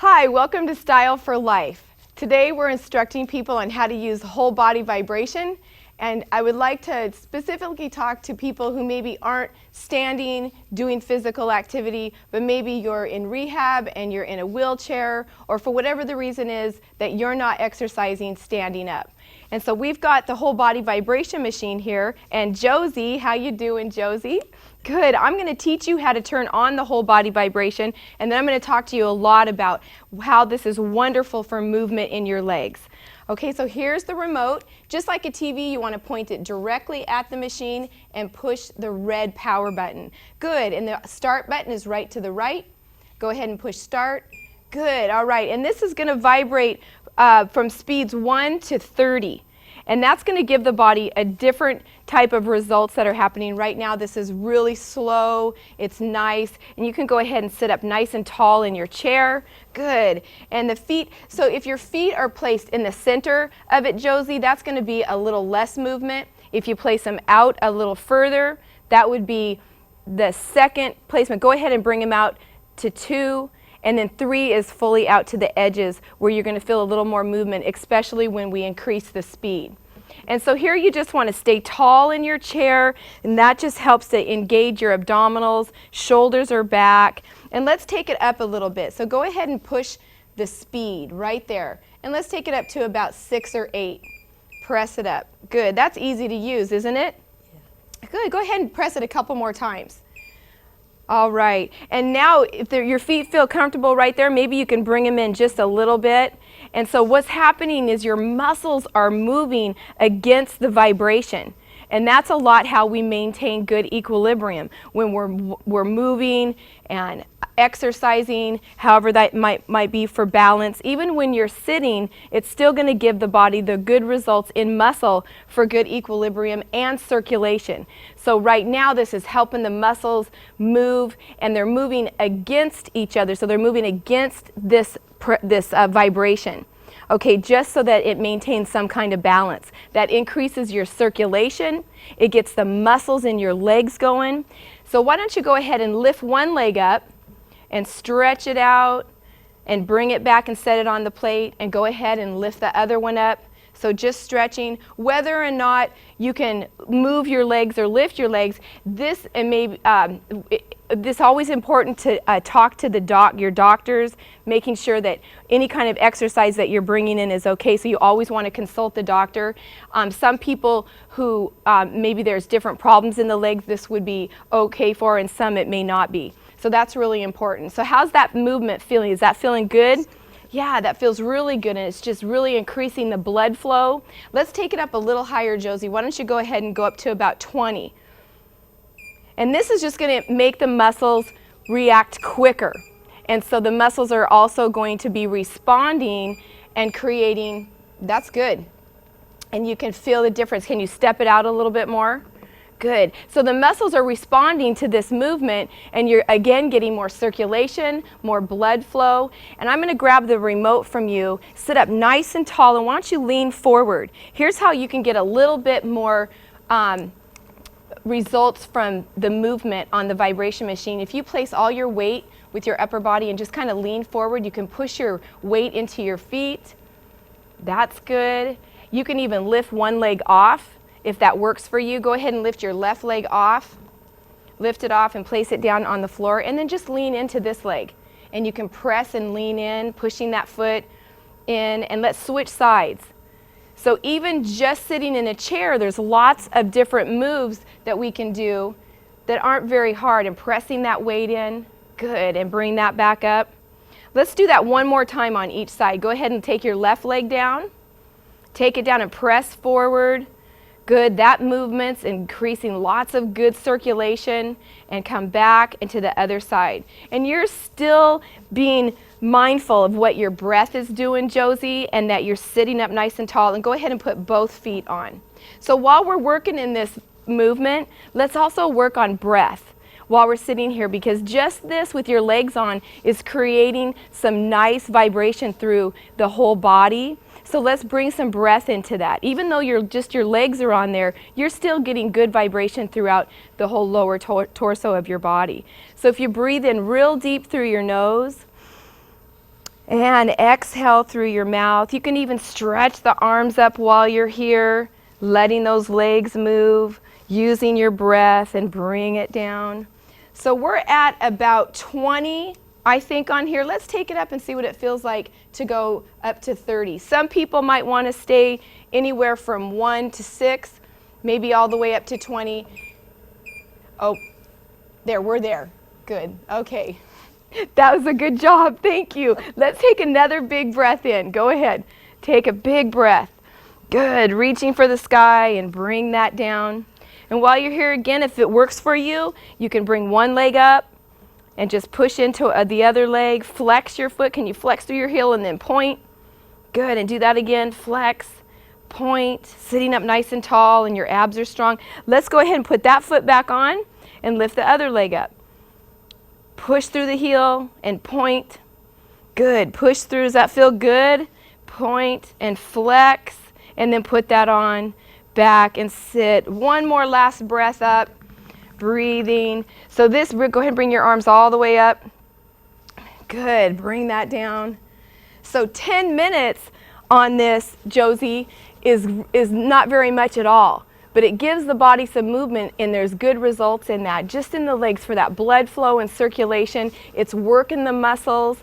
Hi, welcome to Style for Life. Today we're instructing people on how to use whole body vibration, and I would like to specifically talk to people who maybe aren't standing, doing physical activity, but maybe you're in rehab and you're in a wheelchair, or for whatever the reason is that you're not exercising standing up. And so we've got the whole body vibration machine here, and Josie, how you doing, Josie? Good. I'm going to teach you how to turn on the whole body vibration, and then I'm going to talk to you a lot about how this is wonderful for movement in your legs. Okay, so here's the remote. Just like a TV, you want to point it directly at the machine and push the red power button. Good. And the start button is right to the right. Go ahead and push start. Good. All right. And this is going to vibrate from speeds 1 to 30. And that's going to give the body a different type of results that are happening right now. This is really slow, it's nice, and you can go ahead and sit up nice and tall in your chair. Good. And the feet, so if your feet are placed in the center of it, Josie, that's going to be a little less movement. If you place them out a little further, that would be the second placement. Go ahead and bring them out to 2. And then 3 is fully out to the edges where you're going to feel a little more movement, especially when we increase the speed. And so here you just want to stay tall in your chair, and that just helps to engage your abdominals, shoulders are back. And let's take it up a little bit. So go ahead and push the speed right there. And let's take it up to about 6 or 8. Press it up. Good. That's easy to use, isn't it? Yeah. Good. Go ahead and press it a couple more times. All right, and now if your feet feel comfortable right there, maybe you can bring them in just a little bit. And so what's happening is your muscles are moving against the vibration. And that's a lot how we maintain good equilibrium when we're moving and exercising, however that might be for balance. Even when you're sitting, it's still going to give the body the good results in muscle for good equilibrium and circulation. So right now this is helping the muscles move, and they're moving against each other. So they're moving against this vibration. Okay, just so that it maintains some kind of balance. That increases your circulation. It gets the muscles in your legs going. So why don't you go ahead and lift one leg up and stretch it out and bring it back and set it on the plate, and go ahead and lift the other one up. So just stretching. Whether or not you can move your legs or lift your legs, this always important to talk to your doctors, making sure that any kind of exercise that you're bringing in is okay. So you always want to consult the doctor. Some people who maybe there's different problems in the legs, this would be okay for, and some it may not be. So that's really important. So how's that movement feeling? Is that feeling good? Yeah, that feels really good, and it's just really increasing the blood flow. Let's take it up a little higher, Josie. Why don't you go ahead and go up to about 20? And this is just going to make the muscles react quicker. And so the muscles are also going to be responding and creating, that's good. And you can feel the difference. Can you step it out a little bit more? Good. So the muscles are responding to this movement, and you're again getting more circulation, more blood flow. And I'm going to grab the remote from you, sit up nice and tall, and why don't you lean forward. Here's how you can get a little bit more results from the movement on the vibration machine. If you place all your weight with your upper body and just kind of lean forward, you can push your weight into your feet. That's good. You can even lift one leg off. If that works for you, go ahead and lift your left leg off. Lift it off and place it down on the floor, and then just lean into this leg. And you can press and lean in, pushing that foot in, and let's switch sides. So even just sitting in a chair, there's lots of different moves that we can do that aren't very hard, and pressing that weight in. Good, and bring that back up. Let's do that one more time on each side. Go ahead and take your left leg down. Take it down and press forward. Good, that movement's increasing lots of good circulation, and come back into the other side. And you're still being mindful of what your breath is doing, Josie, and that you're sitting up nice and tall, and go ahead and put both feet on. So while we're working in this movement, let's also work on breath while we're sitting here, because just this with your legs on is creating some nice vibration through the whole body. So let's bring some breath into that. Even though your legs are on there, you're still getting good vibration throughout the whole lower torso of your body. So if you breathe in real deep through your nose, And exhale through your mouth. You can even stretch the arms up while you're here, letting those legs move, using your breath, and bring it down. So we're at about 20, I think, on here. Let's take it up and see what it feels like to go up to 30. Some people might want to stay anywhere from 1 to 6, maybe all the way up to 20. Oh, there, we're there. Good, okay. That was a good job, thank you. Let's take another big breath in. Go ahead, take a big breath. Good, reaching for the sky and bring that down. And while you're here again, if it works for you, you can bring one leg up and just push into the other leg. Flex your foot. Can you flex through your heel and then point? Good, and do that again. Flex, point, sitting up nice and tall and your abs are strong. Let's go ahead and put that foot back on and lift the other leg up. Push through the heel and point. Good. Push through. Does that feel good? Point and flex, and then put that on, back and sit. One more last breath up. Breathing. So this, go ahead and bring your arms all the way up. Good. Bring that down. So 10 minutes on this, Josie, is not very much at all. But it gives the body some movement, and there's good results in that. Just in the legs for that blood flow and circulation. It's working the muscles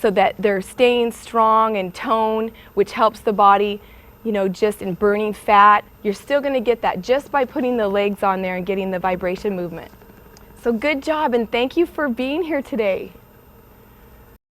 so that they're staying strong and toned, which helps the body, you know, just in burning fat. You're still going to get that just by putting the legs on there and getting the vibration movement. So good job, and thank you for being here today.